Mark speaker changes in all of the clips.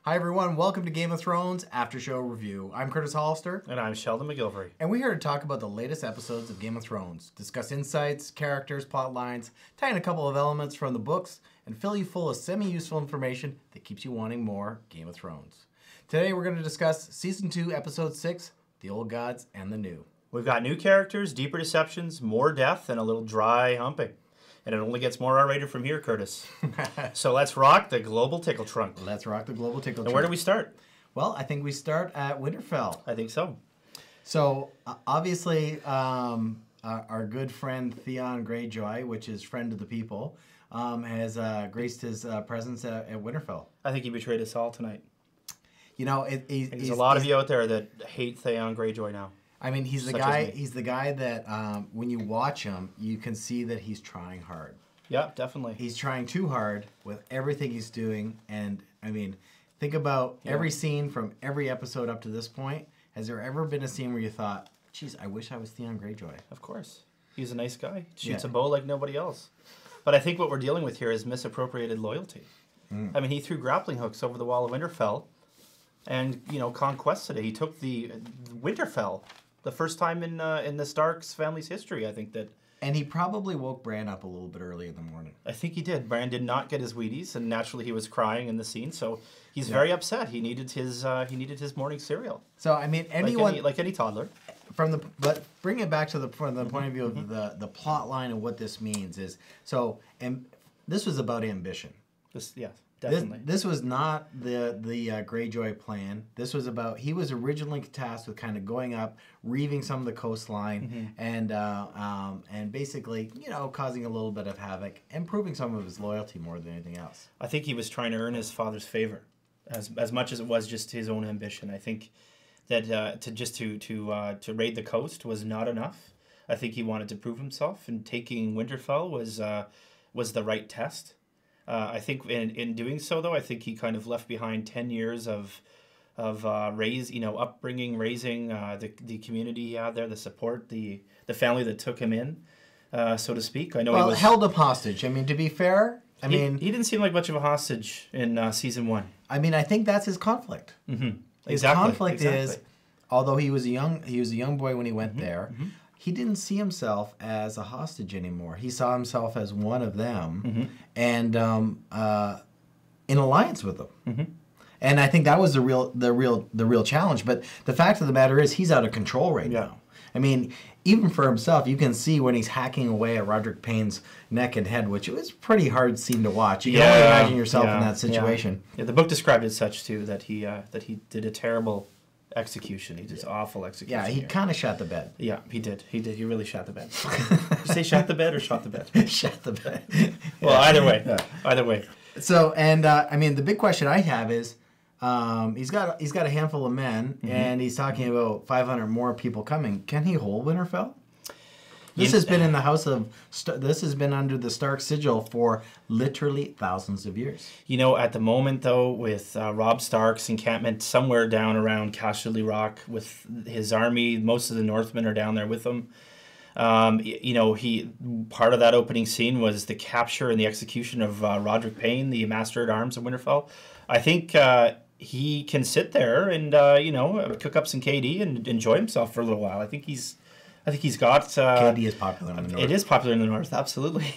Speaker 1: Hi everyone, welcome to Game of Thrones After Show Review. I'm Curtis Hollister.
Speaker 2: And I'm Sheldon MacGillivray.
Speaker 1: And we're here to talk about the latest episodes of Game of Thrones, discuss insights, characters, plot lines, tie in a couple of elements from the books, and fill you full of semi-useful information that keeps you wanting more Game of Thrones. Today we're going to discuss Season 2, Episode 6, The Old Gods and the New.
Speaker 2: We've got new characters, deeper deceptions, more death, and a little dry humping. And it only gets more R-rated from here, Curtis. So let's rock the global tickle trunk.
Speaker 1: Let's rock the global tickle trunk.
Speaker 2: And where do we start?
Speaker 1: Well, I think we start at Winterfell.
Speaker 2: I think so.
Speaker 1: So, obviously, our good friend Theon Greyjoy, which is friend of the people, has graced his presence at Winterfell.
Speaker 2: I think he betrayed us all tonight.
Speaker 1: You know,
Speaker 2: there's a lot of you out there that hate Theon Greyjoy now.
Speaker 1: I mean, he's the guy. He's the guy that when you watch him, you can see that he's trying hard.
Speaker 2: Yeah, definitely.
Speaker 1: He's trying too hard with everything he's doing, and I mean, think about every scene from every episode up to this point. Has there ever been a scene where you thought, "Geez, I wish I was Theon Greyjoy"?
Speaker 2: Of course, he's a nice guy. Shoots a bow like nobody else. But I think what we're dealing with here is misappropriated loyalty. I mean, he threw grappling hooks over the wall of Winterfell, and conquested it. He took the Winterfell. The first time in the Starks family's history, I think that.
Speaker 1: And he probably woke Bran up a little bit early in the morning.
Speaker 2: I think he did. Bran did not get his Wheaties, and naturally he was crying in the scene. So he's very upset. He needed his morning cereal.
Speaker 1: So I mean, anyone
Speaker 2: like any toddler.
Speaker 1: But bring it back to from the point of view of the plot line and what this means is so. And this was about ambition.
Speaker 2: Definitely.
Speaker 1: This was not the Greyjoy plan. This was about, he was originally tasked with kind of going up, reaving some of the coastline, and basically, causing a little bit of havoc and proving some of his loyalty more than anything else.
Speaker 2: I think he was trying to earn his father's favor, as much as it was just his own ambition. I think that to raid the coast was not enough. I think he wanted to prove himself, and taking Winterfell was the right test. I think in doing so, though, I think he kind of left behind 10 years of upbringing, raising the community he had there, the support, the family that took him in, so to speak. I know he was
Speaker 1: held up hostage. I mean, to be fair,
Speaker 2: he didn't seem like much of a hostage in season 1.
Speaker 1: I mean, I think that's his conflict.
Speaker 2: Mm-hmm.
Speaker 1: His conflict is, although he was a young boy when he went there. He didn't see himself as a hostage anymore. He saw himself as one of them, and in alliance with them. And I think that was the real challenge. But the fact of the matter is, he's out of control right now. I mean, even for himself, you can see when he's hacking away at Roderick Payne's neck and head, which was a pretty hard scene to watch. You can only imagine yourself in that situation.
Speaker 2: Yeah, the book described it such too that he did a terrible execution. He did awful execution.
Speaker 1: Yeah, he kind of shot the bed.
Speaker 2: Yeah, he did. He really shot the bed. Did you say shot the bed or shot the bed?
Speaker 1: Shot the bed.
Speaker 2: Well, either way.
Speaker 1: So, and I mean, the big question I have is, he's got a handful of men, and he's talking about 500 more people coming. Can he hold Winterfell? This has been in the house of. This has been under the Stark sigil for literally thousands of years.
Speaker 2: At the moment, though, with Robb Stark's encampment somewhere down around Casterly Rock with his army, most of the Northmen are down there with him. He part of that opening scene was the capture and the execution of Roderick Payne, the Master at Arms of Winterfell. I think he can sit there and cook up some KD and enjoy himself for a little while. I think he's got...
Speaker 1: KD is popular in the North.
Speaker 2: It is popular in the North, absolutely.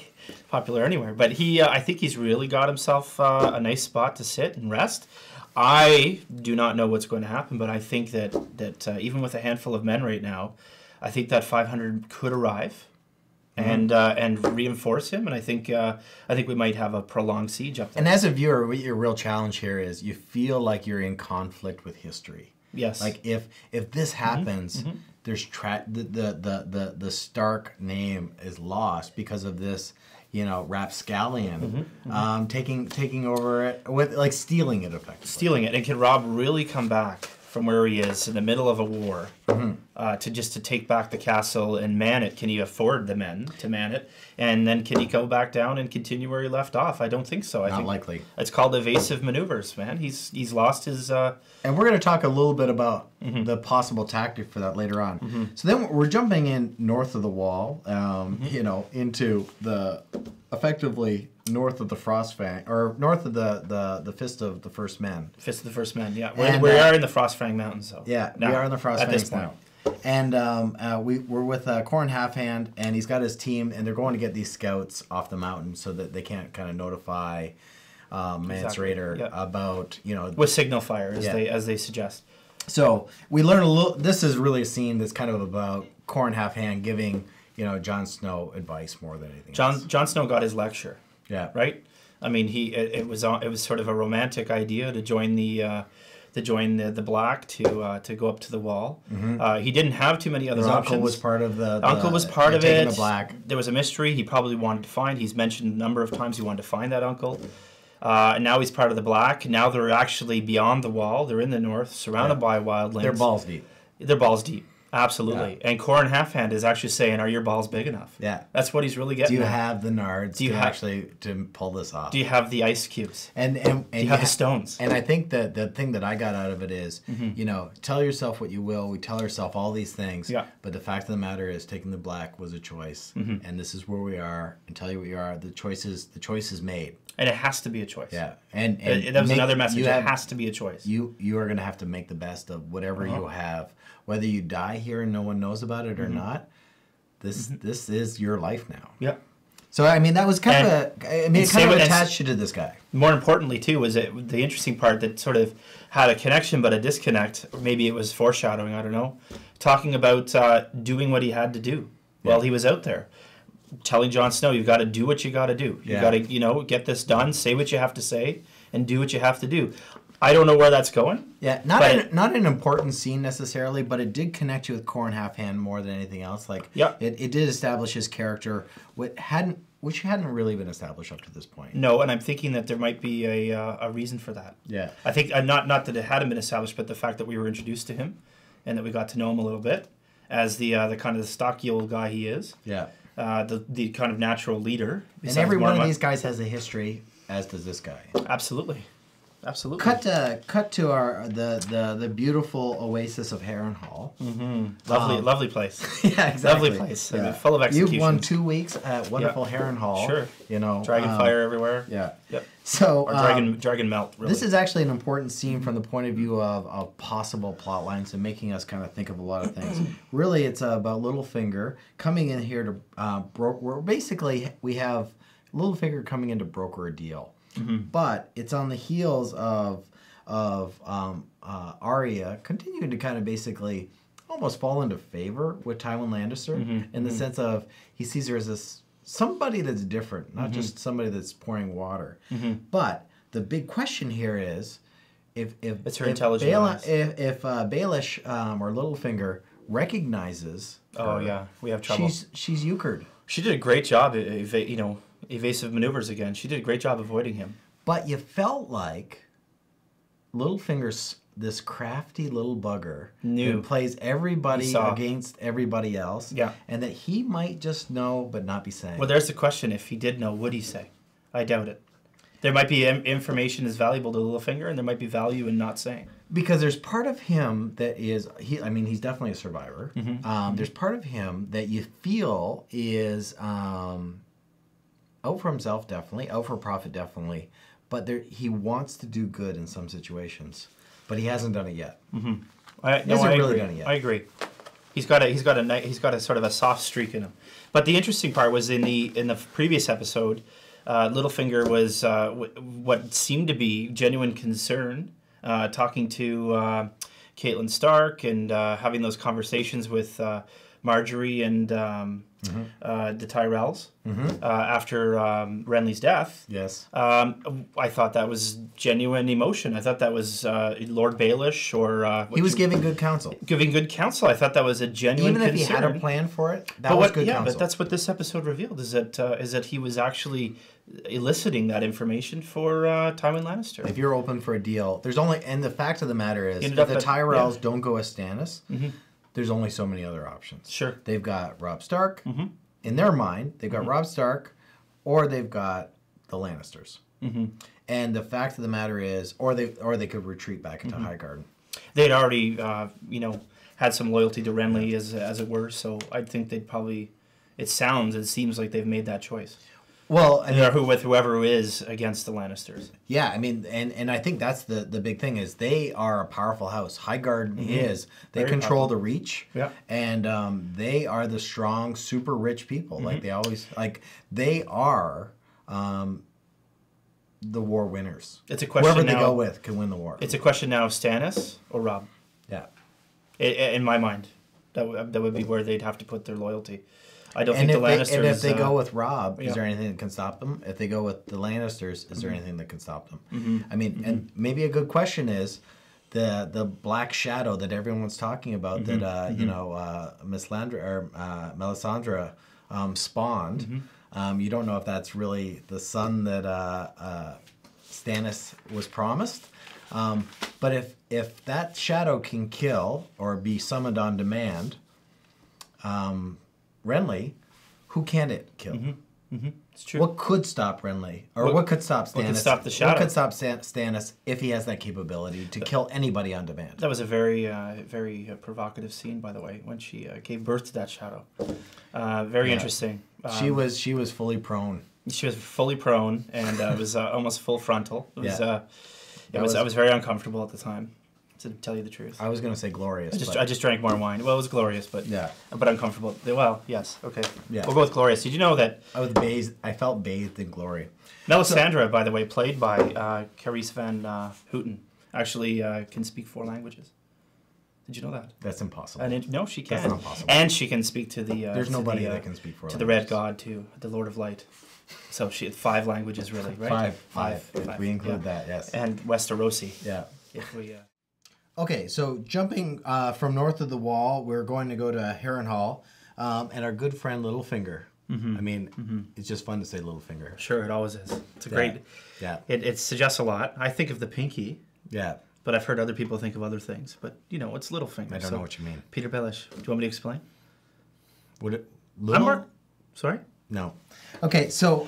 Speaker 2: Popular anywhere. But I think he's really got himself a nice spot to sit and rest. I do not know what's going to happen, but I think that even with a handful of men right now, I think that 500 could arrive and reinforce him. And I think we might have a prolonged siege up there.
Speaker 1: And as a viewer, your real challenge here is you feel like you're in conflict with history.
Speaker 2: Yes.
Speaker 1: Like if this happens... There's the Stark name is lost because of this, rapscallion taking over it with stealing it effectively.
Speaker 2: Stealing it, and can Robb really come back from where he is in the middle of a war to take back the castle and man it? Can he afford the men to man it? And then can he go back down and continue where he left off? I don't think so. I think
Speaker 1: likely.
Speaker 2: It's called evasive maneuvers, man. He's lost his...
Speaker 1: And we're going to talk a little bit about the possible tactic for that later on. So then we're jumping in north of the wall, into the effectively north of the Frostfang, or north of the Fist of the First Men.
Speaker 2: Fist of the First Men, yeah. We are in the Frostfang Mountains, though.
Speaker 1: Yeah, we are in the Frostfangs now. And we're with Corran Halfhand, and he's got his team, and they're going to get these scouts off the mountain so that they can't kind of notify Mance Rayder about,
Speaker 2: with signal fire, as they suggest.
Speaker 1: So we learn a little. This is really a scene that's kind of about Corran Halfhand giving Jon Snow advice more than anything else.
Speaker 2: Jon Snow got his lecture.
Speaker 1: Yeah.
Speaker 2: Right. I mean, it was sort of a romantic idea to join the Black to go up to the wall. Mm-hmm. He didn't have too many other options.
Speaker 1: Uncle was part of the
Speaker 2: uncle was part of it.
Speaker 1: The Black.
Speaker 2: There was a mystery he probably wanted to find. He's mentioned a number of times he wanted to find that uncle. And now he's part of the Black. Now they're actually beyond the wall. They're in the north, surrounded by wildlands.
Speaker 1: They're balls deep.
Speaker 2: They're balls deep. Absolutely. Yeah. And Corran Halfhand is actually saying, are your balls big enough?
Speaker 1: Yeah.
Speaker 2: That's what he's really getting
Speaker 1: at. Do you
Speaker 2: at.
Speaker 1: have the nards to pull this off?
Speaker 2: Do you have the ice cubes?
Speaker 1: And
Speaker 2: do you have the stones?
Speaker 1: And I think that the thing that I got out of it is, tell yourself what you will. We tell ourselves all these things. Yeah. But the fact of the matter is, taking the Black was a choice. Mm-hmm. And this is where we are. And tell you what you are. The choice is made.
Speaker 2: And it has to be a choice.
Speaker 1: Yeah. And
Speaker 2: that was another message. It has to be a choice.
Speaker 1: You are going to have to make the best of whatever you have. Whether you die here and no one knows about it or not, this is your life now.
Speaker 2: Yep.
Speaker 1: So, I mean, that was kind of it kind of attached you to this guy.
Speaker 2: More importantly, too, was the interesting part that sort of had a connection but a disconnect. Or maybe it was foreshadowing, I don't know. Talking about doing what he had to do while he was out there. Telling Jon Snow, you've got to do what you got to do. You've got to, get this done, say what you have to say, and do what you have to do. I don't know where that's going.
Speaker 1: Yeah, not an important scene necessarily, but it did connect you with Corran Halfhand more than anything else. Like, it did establish his character, which hadn't really been established up to this point.
Speaker 2: No, and I'm thinking that there might be a reason for that.
Speaker 1: Yeah,
Speaker 2: I think not that it hadn't been established, but the fact that we were introduced to him, and that we got to know him a little bit as the kind of the stocky old guy he is.
Speaker 1: Yeah,
Speaker 2: the kind of natural leader.
Speaker 1: And every one of these guys has a history, as does this guy.
Speaker 2: Absolutely. Absolutely.
Speaker 1: Cut to our the beautiful oasis of Harrenhal.
Speaker 2: Mm-hmm. Lovely place.
Speaker 1: Yeah, exactly.
Speaker 2: Lovely place. Yeah. I mean, full of executions.
Speaker 1: You've won 2 weeks at wonderful Harrenhal.
Speaker 2: Sure. Dragon fire everywhere.
Speaker 1: Yeah.
Speaker 2: Yep.
Speaker 1: So
Speaker 2: or dragon melt. Really.
Speaker 1: This is actually an important scene from the point of view of possible plot lines and making us kind of think of a lot of things. Really, it's about Littlefinger coming in here to basically we have Littlefinger coming in to broker a deal. Mm-hmm. But it's on the heels of Arya continuing to kind of basically almost fall into favor with Tywin Lannister in the sense of he sees her as somebody that's different, not just somebody that's pouring water. Mm-hmm. But the big question here is if
Speaker 2: it's her intelligence.
Speaker 1: If Baelish or Littlefinger recognizes her,
Speaker 2: we have trouble.
Speaker 1: She's euchred.
Speaker 2: She did a great job. Evasive maneuvers again. She did a great job avoiding him.
Speaker 1: But you felt like Littlefinger's this crafty little bugger who plays everybody against everybody else.
Speaker 2: Yeah.
Speaker 1: And that he might just know but not be saying.
Speaker 2: Well, there's the question. If he did know, would he say? I doubt it. There might be information is valuable to Littlefinger, and there might be value in not saying.
Speaker 1: Because there's part of him that is, he's definitely a survivor. Mm-hmm. There's part of him that you feel is... out for himself, definitely. Out for profit, definitely. But he wants to do good in some situations, but he hasn't done it yet. Mm-hmm. He hasn't really done it yet.
Speaker 2: I agree. He's got a sort of a soft streak in him. But the interesting part was in the previous episode, Littlefinger was what seemed to be genuine concern, talking to Catelyn Stark and having those conversations with Marjorie and the Tyrells after Renly's death.
Speaker 1: Yes.
Speaker 2: I thought that was genuine emotion. I thought that was Lord Baelish or...
Speaker 1: he was giving good counsel.
Speaker 2: Giving good counsel. I thought that was a genuine concern.
Speaker 1: Even if he had a plan for it, that was good counsel.
Speaker 2: But that's what this episode revealed, is that he was actually eliciting that information for Tywin Lannister.
Speaker 1: If you're open for a deal, there's only... And the fact of the matter is, if the Tyrells don't go as Stannis... There's only so many other options.
Speaker 2: Sure.
Speaker 1: They've got Robb Stark. Mm-hmm. In their mind, they've got Robb Stark, or they've got the Lannisters. Mm-hmm. And the fact of the matter is, or they could retreat back into Highgarden.
Speaker 2: They'd already, had some loyalty to Renly, as it were. So I think they'd probably. It seems like they've made that choice.
Speaker 1: Well, I mean,
Speaker 2: with whoever is against the Lannisters.
Speaker 1: Yeah, I mean, and I think that's the big thing is they are a powerful house. Highgarden is. They
Speaker 2: Very
Speaker 1: control
Speaker 2: powerful.
Speaker 1: the Reach.
Speaker 2: Yeah.
Speaker 1: And they are the strong, super rich people. Like they always they are the war winners.
Speaker 2: It's a question
Speaker 1: Whoever
Speaker 2: now,
Speaker 1: they go with can win the war.
Speaker 2: It's a question now of Stannis or Robb.
Speaker 1: Yeah.
Speaker 2: In my mind, that would be where they'd have to put their loyalty. I don't think
Speaker 1: And
Speaker 2: the Lannisters...
Speaker 1: and if they go with Robb,
Speaker 2: yeah.
Speaker 1: is there anything that can stop them? If they go with the Lannisters, is there anything that can stop them?
Speaker 2: Mm-hmm.
Speaker 1: I mean, and maybe a good question is the black shadow that everyone's talking about that Miss Landra or Melisandre spawned. You don't know if that's really the son that Stannis was promised. But if that shadow can kill or be summoned on demand, Renly, who can it kill?
Speaker 2: It's true.
Speaker 1: What could stop Renly? Or what could stop Stannis?
Speaker 2: What could stop the shadow?
Speaker 1: What could stop Stannis if he has that capability to kill anybody on demand?
Speaker 2: That was a very, very provocative scene, by the way, when she gave birth to that shadow. Very interesting.
Speaker 1: She was fully prone.
Speaker 2: She was fully prone, and it was almost full frontal. It was,
Speaker 1: Yeah.
Speaker 2: I was very uncomfortable at the time, to tell you the truth.
Speaker 1: I was going to say glorious.
Speaker 2: I just drank more wine. Well, it was glorious, but uncomfortable. Well, yes, okay.
Speaker 1: Yeah.
Speaker 2: We'll go with glorious. Did you know that
Speaker 1: I felt bathed in glory.
Speaker 2: Melisandre, by the way, played by Carice Van Houten, actually can speak 4 languages. Did you know that?
Speaker 1: That's impossible.
Speaker 2: And no, she can.
Speaker 1: That's not possible.
Speaker 2: And she can speak to the.
Speaker 1: There's nobody that can speak 4
Speaker 2: to
Speaker 1: languages.
Speaker 2: the Red God too, the Lord of Light. So she had 5 languages, really, right?
Speaker 1: Five. If we include that, yes.
Speaker 2: And Westerosi.
Speaker 1: Yeah.
Speaker 2: If we.
Speaker 1: Okay, so jumping from north of the Wall, we're going to go to Harrenhal, and our good friend Littlefinger. I mean, it's just fun to say Littlefinger.
Speaker 2: Sure, it always is. It's a great.
Speaker 1: Yeah.
Speaker 2: It suggests a lot. I think of the pinky.
Speaker 1: Yeah.
Speaker 2: But I've heard other people think of other things. But it's Littlefinger.
Speaker 1: I don't know what you mean.
Speaker 2: Peter Baelish. Do you want me to explain?
Speaker 1: Would it?
Speaker 2: Sorry.
Speaker 1: No. Okay, so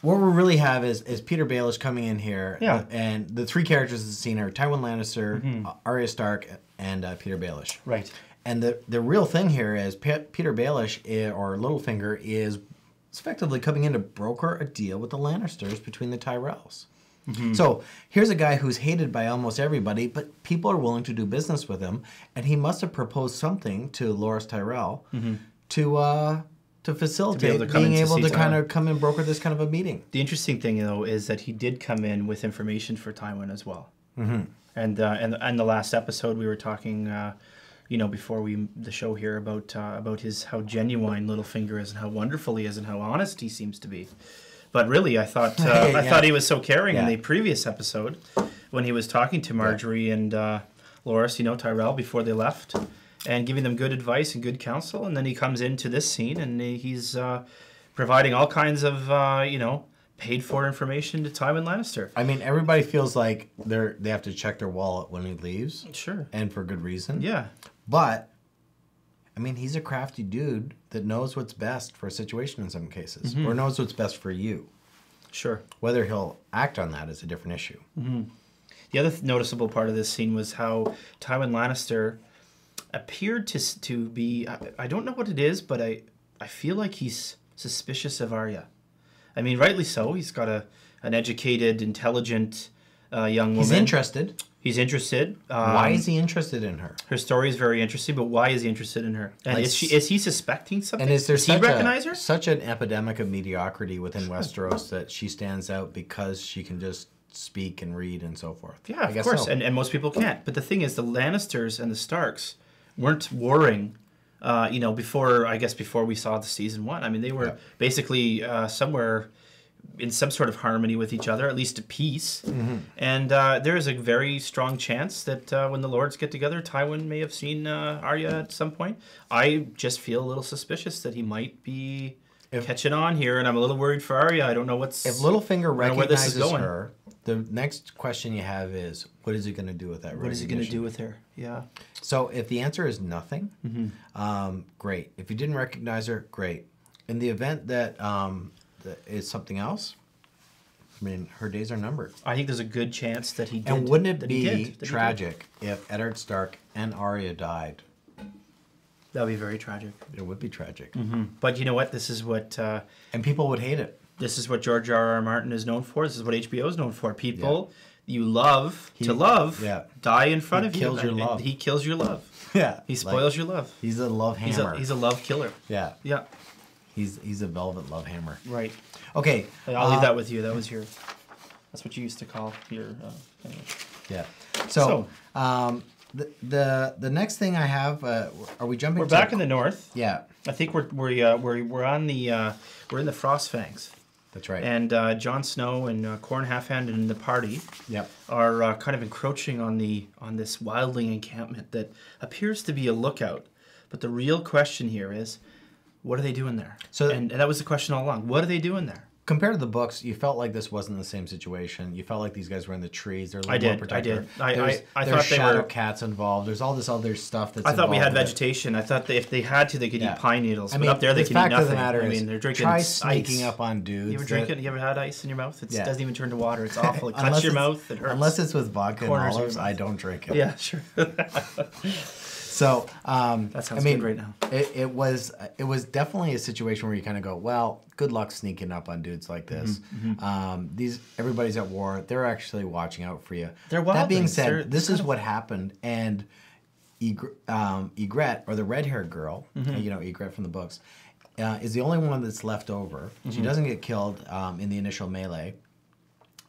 Speaker 1: what we really have is Peter Baelish coming in here.
Speaker 2: Yeah.
Speaker 1: And the 3 characters of the scene are Tywin Lannister, Arya Stark, and Peter Baelish.
Speaker 2: Right.
Speaker 1: And the real thing here is Peter Baelish, or Littlefinger, is effectively coming in to broker a deal with the Lannisters between the Tyrells. So here's a guy who's hated by almost everybody, but people are willing to do business with him, and he must have proposed something to Loras Tyrell to facilitate being able to kind of come and broker this kind of a meeting.
Speaker 2: The interesting thing, though, is that he did come in with information for Tywin as well. And the last episode we were talking, before the show here about how genuine Littlefinger is and how wonderful he is and how honest he seems to be. But really, I thought thought he was so caring in the previous episode when he was talking to Marjorie and Loras, Tyrell, before they left, and giving them good advice and good counsel. And then he comes into this scene and he's providing all kinds of paid for information to Tywin Lannister.
Speaker 1: I mean, everybody feels like they have to check their wallet when he leaves.
Speaker 2: Sure.
Speaker 1: And for good reason.
Speaker 2: Yeah.
Speaker 1: But I mean, he's a crafty dude that knows what's best for a situation in some cases, or knows what's best for you.
Speaker 2: Sure.
Speaker 1: Whether he'll act on that is a different issue.
Speaker 2: The other noticeable part of this scene was how Tywin Lannister appeared to be, I don't know what it is, but I feel like he's suspicious of Arya. I mean, rightly so. He's got an educated, intelligent young woman.
Speaker 1: He's interested.
Speaker 2: He's interested.
Speaker 1: Why is he interested in her?
Speaker 2: Her story is very interesting, but why is he interested in her? And is he suspecting something?
Speaker 1: And does
Speaker 2: he recognize her?
Speaker 1: Such an epidemic of mediocrity within Westeros that she stands out because she can just speak and read and so forth?
Speaker 2: Yeah, of course. So. And most people can't. But the thing is, the Lannisters and the Starks weren't warring, before we saw the season 1. I mean, they were basically somewhere in some sort of harmony with each other, at least at peace. And there is a very strong chance that when the Lords get together, Tywin may have seen Arya at some point. I just feel a little suspicious that he might be catching on here, and I'm a little worried for Arya. I don't know what's...
Speaker 1: If Littlefinger recognizes her, the next question you have is, what is he going to do with that recognition?
Speaker 2: What is he going to do with her? Yeah.
Speaker 1: So if the answer is nothing, great. If he didn't recognize her, great. In the event that is something else, I mean, her days are numbered.
Speaker 2: I think there's a good chance that he did.
Speaker 1: And wouldn't it be tragic if Eddard Stark and Arya died
Speaker 2: That would be very tragic.
Speaker 1: It would be tragic.
Speaker 2: But you know what? This is what...
Speaker 1: and people would hate it.
Speaker 2: This is what George R. R. Martin is known for. This is what HBO is known for. People you love die in front of you.
Speaker 1: Kills your love.
Speaker 2: He kills your love.
Speaker 1: Yeah.
Speaker 2: He spoils your love.
Speaker 1: He's a love hammer.
Speaker 2: He's a love killer.
Speaker 1: Yeah.
Speaker 2: Yeah.
Speaker 1: He's a velvet love hammer.
Speaker 2: Right.
Speaker 1: Okay.
Speaker 2: I'll leave that with you. That was your... That's what you used to call your... Anyway.
Speaker 1: Yeah. So the next thing I have, are we jumping?
Speaker 2: We're back in the north.
Speaker 1: Yeah.
Speaker 2: I think we're on the we're in the Frostfangs.
Speaker 1: That's right.
Speaker 2: And Jon Snow and Corn Halfhand and the party
Speaker 1: Yep.
Speaker 2: are kind of encroaching on this wildling encampment that appears to be a lookout. But the real question here is, what are they doing there? So, and that was the question all along. What are they doing there?
Speaker 1: Compared to the books, you felt like this wasn't the same situation. You felt like these guys were in the trees. They're a little more protected.
Speaker 2: I did. I
Speaker 1: there's
Speaker 2: thought they
Speaker 1: shadow
Speaker 2: were
Speaker 1: cats involved. There's all this other stuff that's.
Speaker 2: I thought we had
Speaker 1: involved with
Speaker 2: vegetation. I thought that if they had to, they could eat pine needles.
Speaker 1: I mean,
Speaker 2: but up there, they could eat nothing.
Speaker 1: Of the matter
Speaker 2: I
Speaker 1: is,
Speaker 2: mean, they're drinking
Speaker 1: try
Speaker 2: ice.
Speaker 1: sneaking up on dudes.
Speaker 2: You ever drinking? You ever had ice in your mouth? It doesn't even turn to water. It's awful. It cuts your mouth. It hurts.
Speaker 1: Unless it's with vodka and olives, I don't drink it.
Speaker 2: Yeah, sure.
Speaker 1: So
Speaker 2: that sounds good right now.
Speaker 1: It was definitely a situation where you kind of go, well, good luck sneaking up on dudes like this. Everybody's at war. They're actually watching out for you.
Speaker 2: They're wildlings.
Speaker 1: That being said, this is what happened, and Ygritte, or the red-haired girl, Ygritte from the books, is the only one that's left over. She doesn't get killed in the initial melee.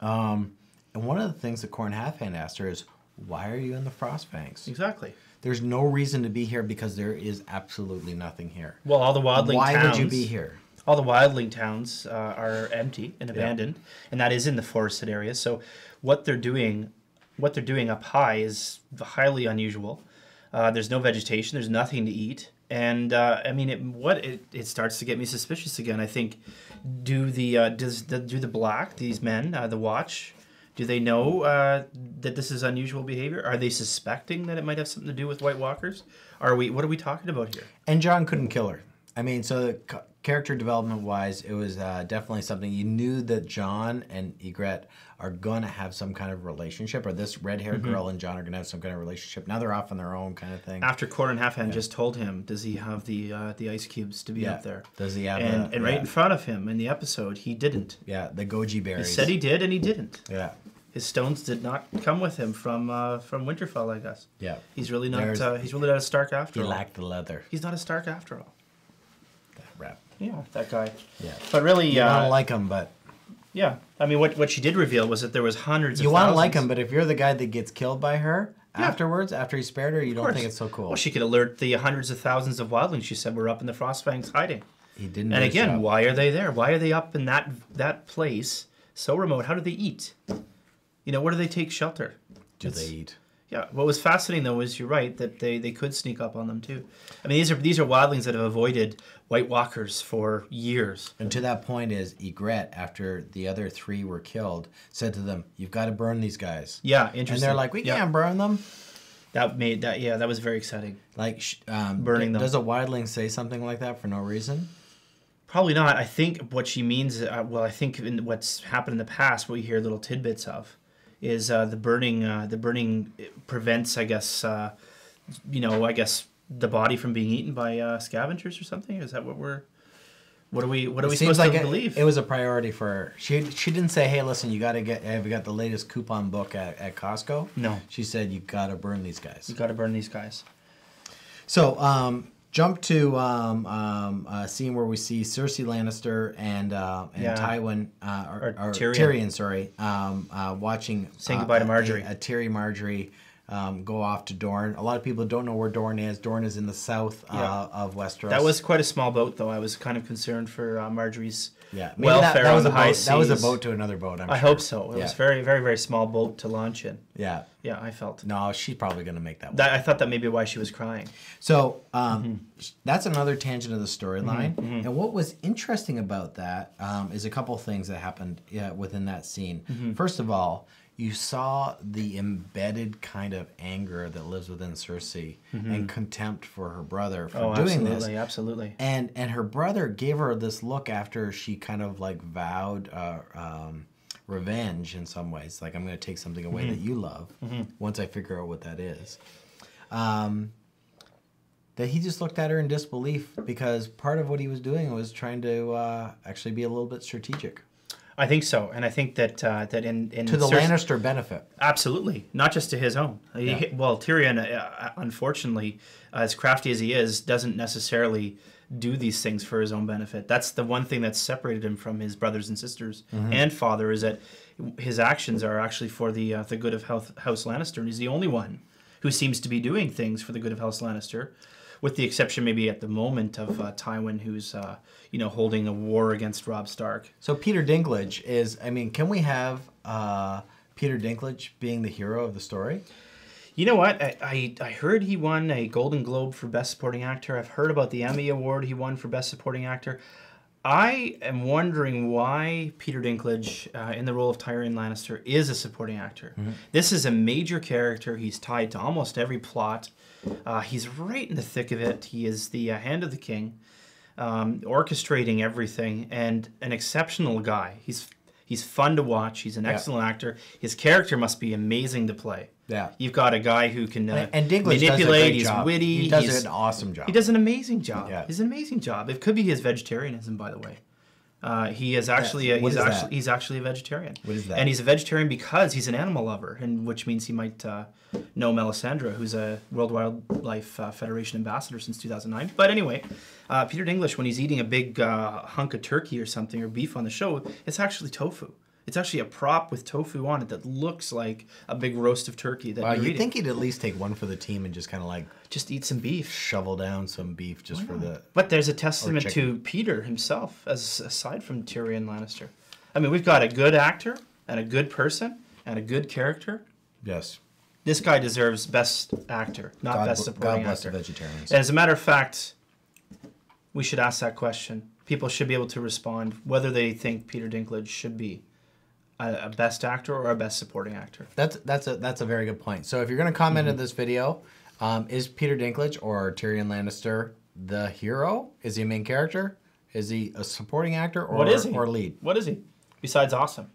Speaker 1: And one of the things that Corn Halfhand asked her is, why are you in the Frostfangs?
Speaker 2: Exactly.
Speaker 1: There's no reason to be here because there is absolutely nothing here.
Speaker 2: Well, all the wildling towns...
Speaker 1: Why would you be here?
Speaker 2: All the wildling towns are empty and abandoned, and that is in the forested area. So what they're doing up high is highly unusual. There's no vegetation. There's nothing to eat. And, it starts to get me suspicious again. I think, do the Black, these men, the Watch... Do they know that this is unusual behavior? Are they suspecting that it might have something to do with White Walkers? What are we talking about here?
Speaker 1: And Jon couldn't kill her. I mean, so character development-wise, it was definitely something. You knew that Jon and Ygritte are going to have some kind of relationship, or this red-haired girl and Jon are going to have some kind of relationship. Now they're off on their own kind of thing.
Speaker 2: After Corn Halfhand just told him, does he have the ice cubes to be up there?
Speaker 1: Does he have
Speaker 2: and right in front of him in the episode, he didn't.
Speaker 1: Yeah, the goji berries.
Speaker 2: He said he did, and he didn't.
Speaker 1: Yeah.
Speaker 2: His stones did not come with him from Winterfell, I guess.
Speaker 1: Yeah.
Speaker 2: He's really not a Stark after all.
Speaker 1: He lacked the leather.
Speaker 2: He's not a Stark after all.
Speaker 1: That rap.
Speaker 2: Yeah, that guy.
Speaker 1: Yeah.
Speaker 2: But really...
Speaker 1: You don't like him, but...
Speaker 2: Yeah. I mean, what she did reveal was that there was hundreds of thousands...
Speaker 1: You want to like him, but if you're the guy that gets killed by her afterwards, after he spared her, you don't think it's so cool.
Speaker 2: Well, she could alert the hundreds of thousands of wildlings she said were up in the Frostfangs hiding.
Speaker 1: He didn't.
Speaker 2: And again, why are they there? Why are they up in that place so remote? How do they eat? Where do they take shelter?
Speaker 1: Do they eat?
Speaker 2: Yeah. What was fascinating, though, is you're right, that they could sneak up on them, too. I mean, these are wildlings that have avoided White Walkers for years.
Speaker 1: And to that point is Ygritte, after the other three were killed, said to them, you've got to burn these guys.
Speaker 2: Yeah, interesting.
Speaker 1: And they're like, we can't burn them.
Speaker 2: That was very exciting.
Speaker 1: Like,
Speaker 2: burning them.
Speaker 1: Does a wildling say something like that for no reason?
Speaker 2: Probably not. I think what she means, I think in what's happened in the past, what we hear little tidbits of, is the burning. The burning prevents, I guess, the body from being eaten by scavengers or something. Is that what we're? What are we supposed to believe?
Speaker 1: It was a priority for her. She didn't say, "Hey, listen, you got to have you got the latest coupon book at Costco?"
Speaker 2: No.
Speaker 1: She said, "You got to burn these guys."
Speaker 2: You got to burn these guys.
Speaker 1: So, jump to a scene where we see Cersei Lannister and Tywin or Tyrion, watching
Speaker 2: saying goodbye to Marjorie.
Speaker 1: A Marjorie go off to Dorne. A lot of people don't know where Dorne is. Dorne is in the south of Westeros.
Speaker 2: That was quite a small boat, though. I was kind of concerned for Marjorie's
Speaker 1: welfare
Speaker 2: on the high seas.
Speaker 1: That was a boat to another boat, I'm sure.
Speaker 2: I hope so. It was a very, very, very small boat to launch in.
Speaker 1: Yeah.
Speaker 2: Yeah, I felt.
Speaker 1: No, she's probably going to make that one.
Speaker 2: I thought that may be why she was crying.
Speaker 1: So that's another tangent of the storyline. And what was interesting about that is a couple things that happened within that scene. First of all, you saw the embedded kind of anger that lives within Cersei and contempt for her brother for doing this.
Speaker 2: Absolutely.
Speaker 1: And her brother gave her this look after she kind of like vowed revenge in some ways. Like, I'm going to take something away that you love once I figure out what that is. that he just looked at her in disbelief because part of what he was doing was trying to actually be a little bit strategic.
Speaker 2: I think so, and I think that in
Speaker 1: to the Lannister benefit.
Speaker 2: Absolutely, not just to his own.
Speaker 1: Yeah.
Speaker 2: Well, Tyrion, unfortunately, as crafty as he is, doesn't necessarily do these things for his own benefit. That's the one thing that's separated him from his brothers and sisters and father, is that his actions are actually for the good of House Lannister, and he's the only one who seems to be doing things for the good of House Lannister, with the exception maybe at the moment of Tywin, who's holding a war against Robb Stark.
Speaker 1: So Peter Dinklage is, I mean, can we have Peter Dinklage being the hero of the story?
Speaker 2: You know what? I heard he won a Golden Globe for Best Supporting Actor. I've heard about the Emmy Award he won for Best Supporting Actor. I am wondering why Peter Dinklage, in the role of Tyrion Lannister, is a supporting actor. This is a major character. He's tied to almost every plot. He's right in the thick of it. He is the hand of the king, orchestrating everything, and an exceptional guy. He's fun to watch. He's an excellent actor. His character must be amazing to play.
Speaker 1: Yeah.
Speaker 2: You've got a guy who can
Speaker 1: and Dinklage
Speaker 2: manipulate.
Speaker 1: Does a great
Speaker 2: he's
Speaker 1: job.
Speaker 2: witty.
Speaker 1: He does an awesome job.
Speaker 2: He does an amazing job.
Speaker 1: Yeah.
Speaker 2: He's an amazing job. It could be his vegetarianism, by the way. He is actually he's actually a vegetarian.
Speaker 1: What is that?
Speaker 2: And he's a vegetarian because he's an animal lover, and which means he might know Melisandre, who's a World Wildlife Federation ambassador since 2009. But anyway, Peter Dinklage, when he's eating a big hunk of turkey or something or beef on the show, it's actually tofu. It's actually a prop with tofu on it that looks like a big roast of turkey that you're eating.
Speaker 1: You'd think he'd at least take one for the team and just kind of like...
Speaker 2: Just eat some beef.
Speaker 1: Shovel down some beef just for the...
Speaker 2: But there's a testament to Peter himself, aside from Tyrion Lannister. I mean, we've got a good actor and a good person and a good character.
Speaker 1: Yes.
Speaker 2: This guy deserves best actor, not best supporting
Speaker 1: God bless
Speaker 2: actor.
Speaker 1: the vegetarians.
Speaker 2: As a matter of fact, we should ask that question. People should be able to respond whether they think Peter Dinklage should be a best actor or a best supporting actor.
Speaker 1: That's a very good point. So if you're going to comment on this video, is Peter Dinklage or Tyrion Lannister the hero? Is he a main character? Is he a supporting actor or
Speaker 2: What is he?
Speaker 1: Or lead?
Speaker 2: What is he? Besides awesome,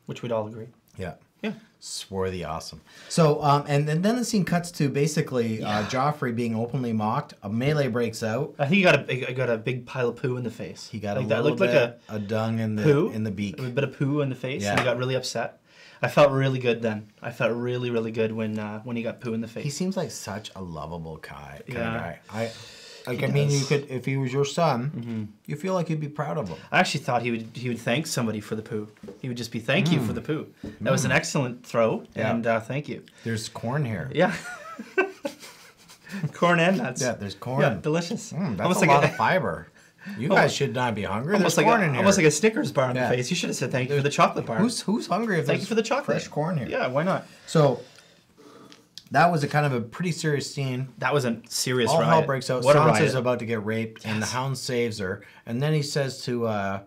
Speaker 2: which we'd all agree.
Speaker 1: Yeah.
Speaker 2: Yeah.
Speaker 1: Swarthy awesome. So, and then the scene cuts to basically Joffrey being openly mocked. A melee breaks out.
Speaker 2: I think he got a big pile of poo in the face.
Speaker 1: He got
Speaker 2: like
Speaker 1: a
Speaker 2: that
Speaker 1: little
Speaker 2: looked
Speaker 1: bit
Speaker 2: like
Speaker 1: a dung in the beak.
Speaker 2: A bit of poo in the face,
Speaker 1: Yeah.
Speaker 2: and he got really upset. I felt really good then. I felt really, really good when he got poo in the face.
Speaker 1: He seems like such a lovable guy. Kind of guy.
Speaker 2: He
Speaker 1: mean, you could, if he was your son, you feel like you'd be proud of him.
Speaker 2: I actually thought he would thank somebody for the poo. He would just be thank you for the poo. That was an excellent throw, and thank you.
Speaker 1: There's corn here.
Speaker 2: Yeah. Corn and nuts.
Speaker 1: Yeah, there's corn.
Speaker 2: Yeah, delicious.
Speaker 1: That's almost a lot of fiber. You guys should not be hungry. There's corn in here.
Speaker 2: Almost like a Snickers bar on the face. You should have said thank you for the chocolate bar.
Speaker 1: Who's hungry if
Speaker 2: thank you for the chocolate?
Speaker 1: Fresh corn here.
Speaker 2: Yeah, why not?
Speaker 1: So that was a kind of a pretty serious scene.
Speaker 2: That was a serious
Speaker 1: All
Speaker 2: riot.
Speaker 1: hell breaks out.
Speaker 2: What a riot.
Speaker 1: Sansa's about to get raped, and the Hound saves her. And then he says to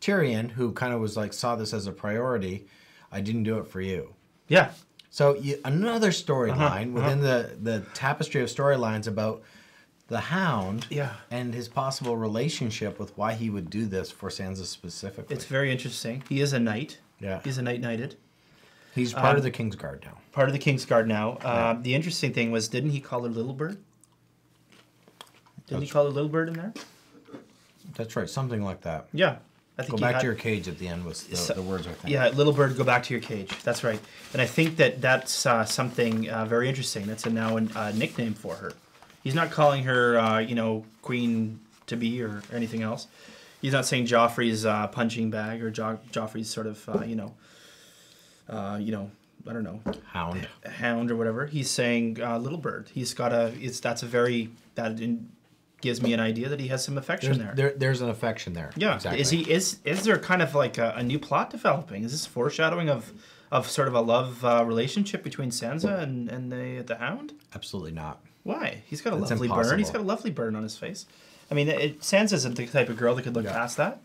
Speaker 1: Tyrion, who kind of was like saw this as a priority, "I didn't do it for you."
Speaker 2: Yeah.
Speaker 1: So another storyline within the tapestry of storylines about the Hound and his possible relationship with why he would do this for Sansa specifically.
Speaker 2: It's very interesting. He is a knight.
Speaker 1: Yeah.
Speaker 2: He's a knighted.
Speaker 1: He's part of the Kingsguard now.
Speaker 2: Part of the Kingsguard now. The interesting thing was, didn't he call her Little Bird? Didn't he call her Little Bird in there?
Speaker 1: That's right, something like that.
Speaker 2: Yeah. I think
Speaker 1: go back to your cage at the end was the words, I think.
Speaker 2: Yeah, Little Bird, go back to your cage. That's right. And I think that's something very interesting. That's now a nickname for her. He's not calling her, Queen to be or anything else. He's not saying Joffrey's punching bag or Joffrey's sort of, I don't know, hound or whatever. He's saying Little Bird. He's got that gives me an idea that he has some affection there.
Speaker 1: There's an affection there.
Speaker 2: Yeah.
Speaker 1: Exactly.
Speaker 2: Is there kind of like a new plot developing? Is this foreshadowing of sort of a love relationship between Sansa and the Hound?
Speaker 1: Absolutely not.
Speaker 2: Why? He's got a lovely burn. He's got a lovely burn on his face. I mean, Sansa isn't the type of girl that could look past that.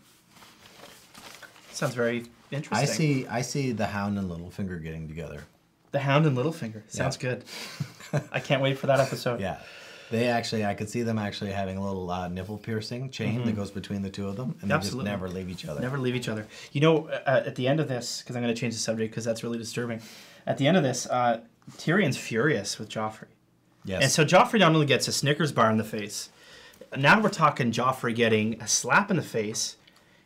Speaker 2: Sounds very interesting.
Speaker 1: I see the Hound and Littlefinger getting together.
Speaker 2: The Hound and Littlefinger. Sounds good. I can't wait for that episode.
Speaker 1: Yeah. I could see them actually having a little nipple piercing chain that goes between the two of them, and they just never leave each other.
Speaker 2: Never leave each other. You know, at the end of this, because I'm going to change the subject because that's really disturbing. At the end of this, Tyrion's furious with Joffrey.
Speaker 1: Yes.
Speaker 2: And so Joffrey not only gets a Snickers bar in the face, now we're talking Joffrey getting a slap in the face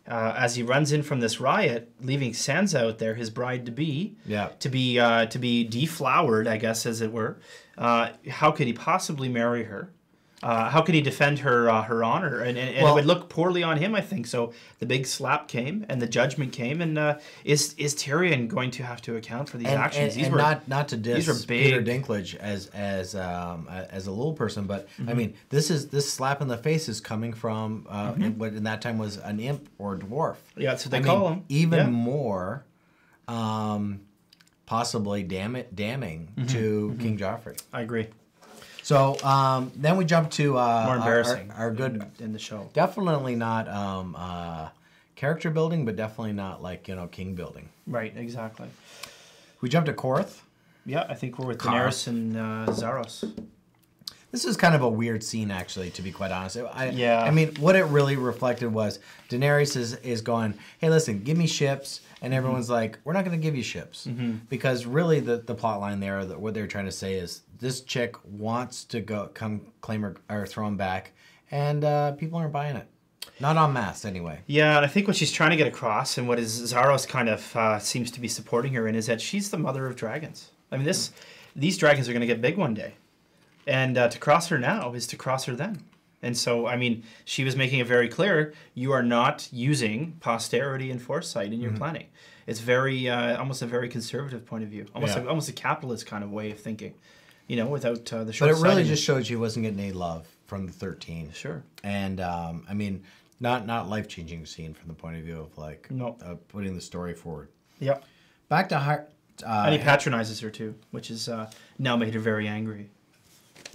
Speaker 2: as he runs in from this riot, leaving Sansa out there, his bride-to-be, to be deflowered, I guess, as it were. How could he possibly marry her? How could he defend her honor? And it would look poorly on him, I think. So the big slap came, and the judgment came, and is Tyrion going to have to account for these actions?
Speaker 1: These were not to diss Peter Dinklage as a little person, but I mean, this slap in the face is coming from what in that time was an imp or dwarf.
Speaker 2: Yeah, that's what they call him.
Speaker 1: Even more, possibly damning to King Joffrey.
Speaker 2: I agree.
Speaker 1: So then we jump to
Speaker 2: more embarrassing
Speaker 1: our good
Speaker 2: in the show.
Speaker 1: Definitely not character building, but definitely not like king building.
Speaker 2: Right, exactly.
Speaker 1: We jump to Qarth.
Speaker 2: Yeah, I think we're with Daenerys and Zaros.
Speaker 1: This is kind of a weird scene, actually, to be quite honest.
Speaker 2: Yeah.
Speaker 1: I mean, what it really reflected was Daenerys is going, hey, listen, give me ships. And everyone's like, we're not going to give you ships. Because really the plot line there, what they're trying to say is this chick wants to come claim her or throw him back. And people aren't buying it. Not en masse, anyway.
Speaker 2: Yeah, and I think what she's trying to get across and what Zaros kind of seems to be supporting her in is that she's the mother of dragons. I mean, these dragons are going to get big one day. And to cross her now is to cross her then. And so, I mean, she was making it very clear, you are not using posterity and foresight in your planning. It's very, almost a very conservative point of view. Almost a capitalist kind of way of thinking, without the short.
Speaker 1: But it really just showed she wasn't getting any love from the 13.
Speaker 2: Sure.
Speaker 1: And, I mean, not life-changing scene from the point of view of, like, putting the story forward.
Speaker 2: Yep.
Speaker 1: Back to...
Speaker 2: and he patronizes her, too, which is now made her very angry.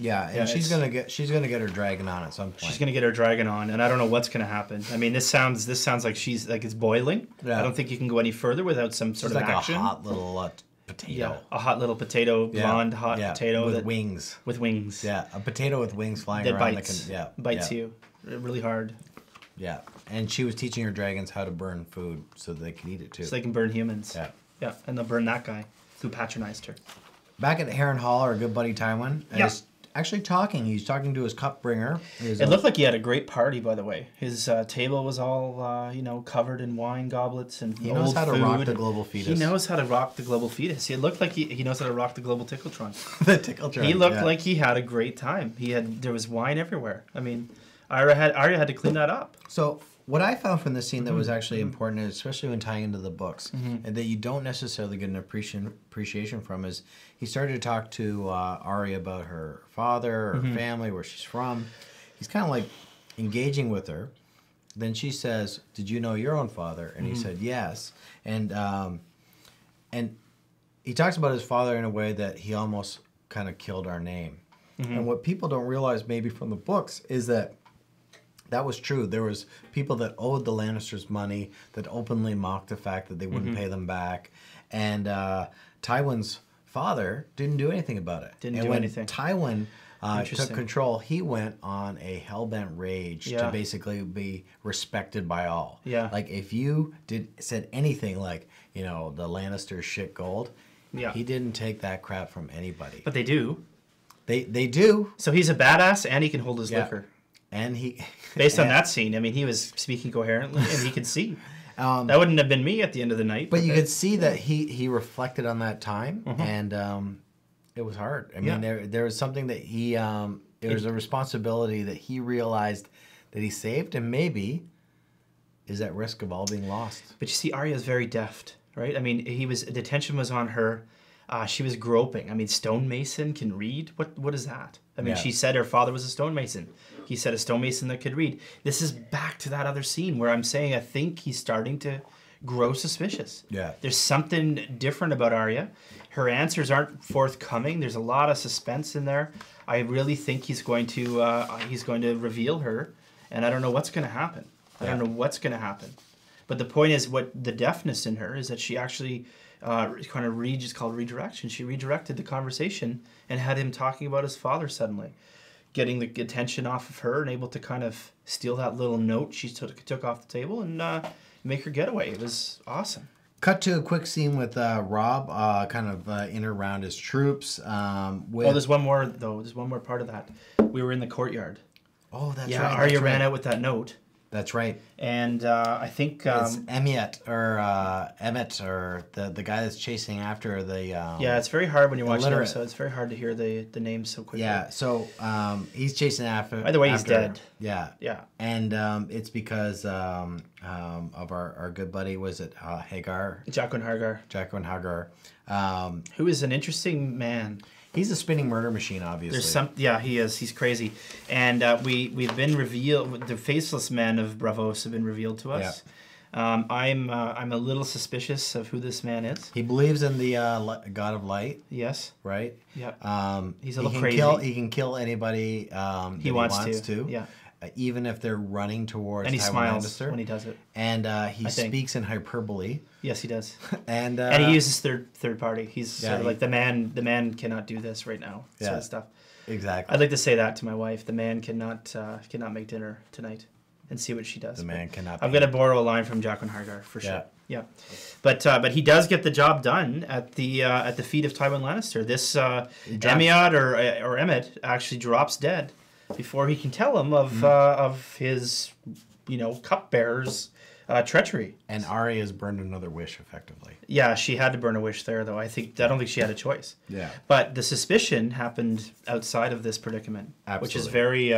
Speaker 1: Yeah, and she's gonna get her dragon on at some point.
Speaker 2: She's gonna get her dragon on, and I don't know what's gonna happen. I mean, this sounds like she's like it's boiling. Yeah. I don't think you can go any further without some sort of action.
Speaker 1: Like a hot little potato.
Speaker 2: Yeah, a hot little potato, blonde hot potato
Speaker 1: with wings.
Speaker 2: With wings.
Speaker 1: Yeah, a potato with wings flying
Speaker 2: that
Speaker 1: around.
Speaker 2: Bites you really hard.
Speaker 1: Yeah, and she was teaching her dragons how to burn food so that they could eat it too.
Speaker 2: So they can burn humans.
Speaker 1: Yeah.
Speaker 2: Yeah, and they'll burn that guy who patronized her.
Speaker 1: Back at Harren Hall, our good buddy Tywin.
Speaker 2: Yeah.
Speaker 1: Actually talking. He's talking to his cupbringer.
Speaker 2: It looked like he had a great party, by the way. His table was all, covered in wine goblets and
Speaker 1: he knows how to rock the global fetus.
Speaker 2: He knows how to rock the global fetus. It looked like he knows how to rock the global tickletron.
Speaker 1: The tickletron.
Speaker 2: He looked like he had a great time. There was wine everywhere. I mean, Arya had to clean that up.
Speaker 1: So what I found from this scene that was actually important, especially when tying into the books, and that you don't necessarily get an appreciation from, is he started to talk to Arya about her father, her family, where she's from. He's kind of like engaging with her. Then she says, "Did you know your own father?" And he said, "Yes." And he talks about his father in a way that he almost kind of killed our name. And what people don't realize maybe from the books is that was true. There was people that owed the Lannisters money that openly mocked the fact that they wouldn't pay them back. And Tywin's father didn't do anything about it.
Speaker 2: And when
Speaker 1: Tywin took control, he went on a hellbent rage to basically be respected by all.
Speaker 2: Yeah.
Speaker 1: Like if you said anything like, the Lannisters shit gold, he didn't take that crap from anybody.
Speaker 2: But they do.
Speaker 1: They do.
Speaker 2: So he's a badass and he can hold his liquor.
Speaker 1: And he,
Speaker 2: based on that scene, I mean, he was speaking coherently and he could see. That wouldn't have been me at the end of the night.
Speaker 1: But you could see that he reflected on that time, and it was hard. I mean, there was something that there was a responsibility that he realized that he saved, and maybe is at risk of all being lost.
Speaker 2: But you see, Arya is very deft, right? I mean, the attention was on her. She was groping. I mean, stonemason can read. What is that? I mean, she said her father was a stonemason. He said a stonemason that could read. This is back to that other scene where I'm saying I think he's starting to grow suspicious.
Speaker 1: Yeah.
Speaker 2: There's something different about Arya. Her answers aren't forthcoming. There's a lot of suspense in there. I really think he's going to reveal her, and I don't know what's going to happen. I don't know what's going to happen. But the point is, what the deafness in her is that she actually kind of it's called redirection. She redirected the conversation and had him talking about his father suddenly, getting the attention off of her and able to kind of steal that little note she took off the table and make her getaway. It was awesome.
Speaker 1: Cut to a quick scene with Robb, kind of in around his troops.
Speaker 2: There's one more though. There's one more part of that. We were in the courtyard.
Speaker 1: Oh, that's right.
Speaker 2: Yeah, Arya ran out with that note.
Speaker 1: That's right.
Speaker 2: And I think
Speaker 1: it's Emmett or the guy that's chasing after the.
Speaker 2: Yeah, it's very hard when you're watching it, so it's very hard to hear the names so quickly.
Speaker 1: Yeah, so he's chasing after.
Speaker 2: By the way, he's dead.
Speaker 1: Yeah,
Speaker 2: yeah,
Speaker 1: and it's because of our good buddy. Was it Hagar?
Speaker 2: Jaqen
Speaker 1: Hagar.
Speaker 2: Who is an interesting man.
Speaker 1: He's a spinning murder machine, obviously.
Speaker 2: Yeah, he is. He's crazy, and we've been revealed. The faceless men of Braavos have been revealed to us. Yeah. I'm a little suspicious of who this man is.
Speaker 1: He believes in the God of Light.
Speaker 2: Yes.
Speaker 1: Right.
Speaker 2: Yeah. He's a little crazy.
Speaker 1: He can kill anybody he wants to.
Speaker 2: Yeah.
Speaker 1: Even if they're running towards
Speaker 2: and he
Speaker 1: Tywin
Speaker 2: smiles
Speaker 1: Lannister.
Speaker 2: When he does it.
Speaker 1: And he speaks in hyperbole.
Speaker 2: Yes, he does.
Speaker 1: and
Speaker 2: he uses third party. He's sort of like the man cannot do this right now. Sort of stuff.
Speaker 1: Exactly.
Speaker 2: I'd like to say that to my wife. The man cannot make dinner tonight, and see what she does.
Speaker 1: The man cannot.
Speaker 2: I'm gonna borrow a line from Jaqen Hagar for sure. Yeah. But he does get the job done at the feet of Tywin Lannister. This Emiot or Emmett actually drops dead before he can tell him of his cupbearer's treachery.
Speaker 1: And Arya has burned another wish, effectively.
Speaker 2: Yeah, she had to burn a wish there, though. I don't think she had a choice.
Speaker 1: Yeah.
Speaker 2: But the suspicion happened outside of this predicament, which is very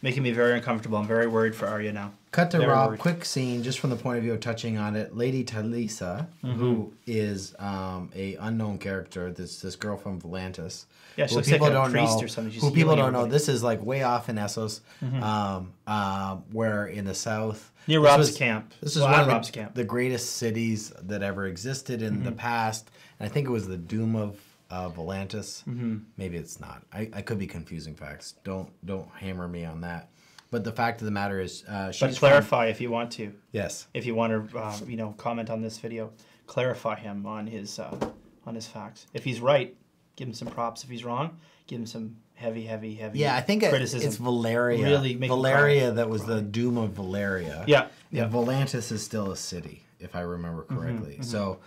Speaker 2: making me very uncomfortable. I'm very worried for Arya now.
Speaker 1: Cut to Robb. Quick scene, just from the point of view of touching on it. Lady Talisa, who is a unknown character, this girl from Volantis.
Speaker 2: Yeah, she looks like a priest or something.
Speaker 1: Who people don't know. This is like way off in Essos, where in the south.
Speaker 2: Near Robb's camp.
Speaker 1: This is one of the greatest cities that ever existed in the past. And I think it was the doom of Volantis. Maybe it's not. I could be confusing facts. Don't hammer me on that. But the fact of the matter is,
Speaker 2: but clarify if you want to.
Speaker 1: Yes.
Speaker 2: If you want to, comment on this video, clarify him on his facts. If he's right, give him some props. If he's wrong, give him some heavy.
Speaker 1: Yeah, I think
Speaker 2: criticism.
Speaker 1: It's Valeria.
Speaker 2: Really
Speaker 1: Valeria that was the doom of Valeria.
Speaker 2: Yeah.
Speaker 1: And Volantis is still a city, if I remember correctly. So,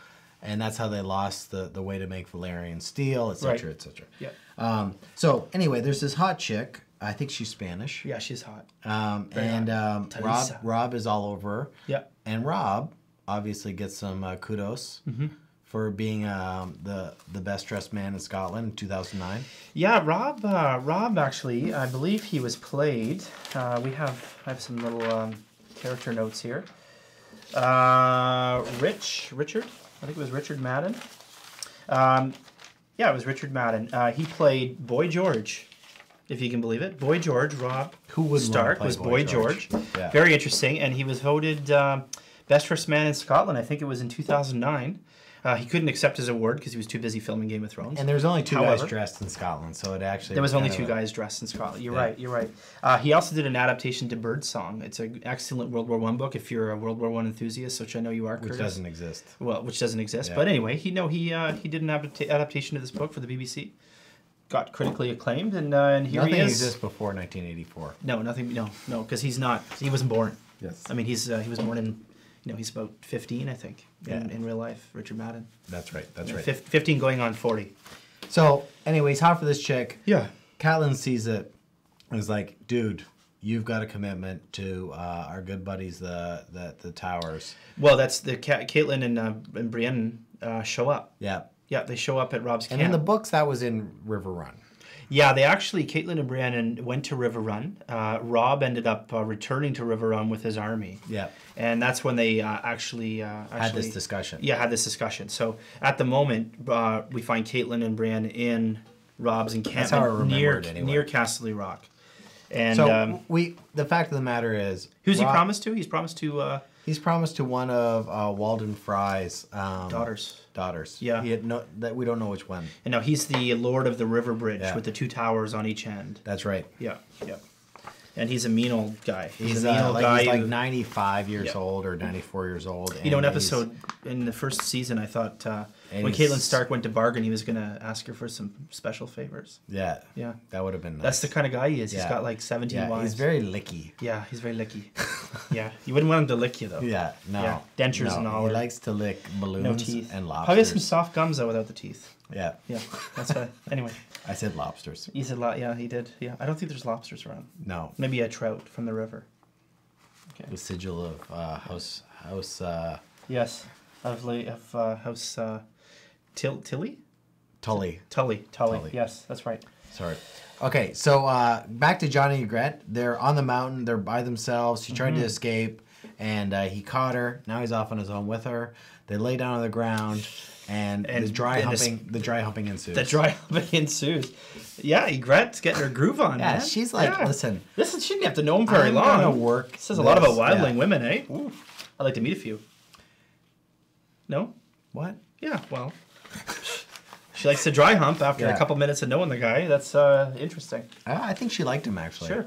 Speaker 1: and that's how they lost the way to make Valyrian steel, etc., etc.
Speaker 2: Yeah.
Speaker 1: So anyway, there's this hot chick. I think she's Spanish.
Speaker 2: Yeah, she's hot.
Speaker 1: Robb is all over her.
Speaker 2: Yeah.
Speaker 1: And Robb obviously gets some kudos for being the best dressed man in Scotland in 2009.
Speaker 2: Yeah, Robb actually, I believe he was played. I have some little character notes here. Richard. I think it was Richard Madden. Yeah, it was Richard Madden. He played Boy George. If you can believe it. Boy George, Robb Stark was Boy George.
Speaker 1: Yeah.
Speaker 2: Very interesting. And he was voted Best Dressed Man in Scotland. I think it was in 2009. He couldn't accept his award because he was too busy filming Game of Thrones.
Speaker 1: And there was only two guys dressed in Scotland, so it actually...
Speaker 2: There was only two guys dressed in Scotland. You're right. He also did an adaptation to Birdsong. It's an excellent World War I book if you're a World War I enthusiast, which I know you are, Curtis.
Speaker 1: Which doesn't exist.
Speaker 2: Well, which doesn't exist. Yeah. But anyway, he did an adaptation of this book for the BBC. Got critically acclaimed, and here
Speaker 1: nothing
Speaker 2: he is.
Speaker 1: exists before 1984.
Speaker 2: No, nothing. No, because he's not. He wasn't born.
Speaker 1: Yes.
Speaker 2: I mean, he was born in. He's about 15, I think, in real life. Richard Madden.
Speaker 1: That's right.
Speaker 2: 15 going on 40.
Speaker 1: So, anyways, hot for this chick.
Speaker 2: Yeah.
Speaker 1: Catelyn sees it and is like, "Dude, you've got a commitment to our good buddies, the Towers."
Speaker 2: Well, that's the Catelyn and Brienne show up.
Speaker 1: Yeah.
Speaker 2: Yeah, they show up at Robb's camp.
Speaker 1: And in the books, that was in River Run.
Speaker 2: Yeah, Caitlin and Brienne went to River Run. Robb ended up returning to River Run with his army.
Speaker 1: Yeah.
Speaker 2: And that's when they actually
Speaker 1: had this discussion.
Speaker 2: Yeah, had this discussion. So at the moment, we find Caitlin and Brienne in Robb's encampment near Castle Rock. And
Speaker 1: so the fact of the matter is,
Speaker 2: who's he promised to? He's promised to.
Speaker 1: He's promised to one of Walden Frye's
Speaker 2: daughters.
Speaker 1: Yeah. That we don't know which one.
Speaker 2: And now he's the Lord of the River Bridge with the two towers on each end.
Speaker 1: That's right.
Speaker 2: Yeah. And he's a mean old guy.
Speaker 1: He's like 95 years old or 94 years old.
Speaker 2: An episode in the first season, I thought
Speaker 1: And
Speaker 2: when Catelyn Stark went to bargain, he was going to ask her for some special favors.
Speaker 1: Yeah.
Speaker 2: Yeah.
Speaker 1: That would have been nice.
Speaker 2: That's the kind of guy he is. He's got like 17 wives.
Speaker 1: He's very licky.
Speaker 2: Yeah, he's very licky. Yeah. You wouldn't want him to lick you, though.
Speaker 1: Yeah, no.
Speaker 2: Yeah. Dentures and all.
Speaker 1: He likes to lick balloons
Speaker 2: no teeth.
Speaker 1: and lobsters.
Speaker 2: Probably some soft gums, though, without the teeth.
Speaker 1: Yeah.
Speaker 2: Yeah. That's why. Anyway.
Speaker 1: I said lobsters.
Speaker 2: He said, yeah, he did. Yeah. I don't think there's lobsters around.
Speaker 1: No.
Speaker 2: Maybe a trout from the river. Okay.
Speaker 1: The sigil of House.
Speaker 2: Yes. House Tilly? Tully. Yes, that's right.
Speaker 1: Sorry. Okay, so back to Jon and Ygritte. They're on the mountain. They're by themselves. She tried to escape, and he caught her. Now he's off on his own with her. They lay down on the ground, and the dry humping ensues. The dry humping ensues.
Speaker 2: Yeah, Ygritte's getting her groove on, man.
Speaker 1: She's like, listen.
Speaker 2: She didn't have to know him very long.
Speaker 1: Gonna work.
Speaker 2: Says a lot about wildling women, eh? Ooh. I'd like to meet a few. No?
Speaker 1: What?
Speaker 2: Yeah, well. She likes to dry hump after a couple minutes of knowing the guy. That's interesting.
Speaker 1: I think she liked him, actually.
Speaker 2: Sure.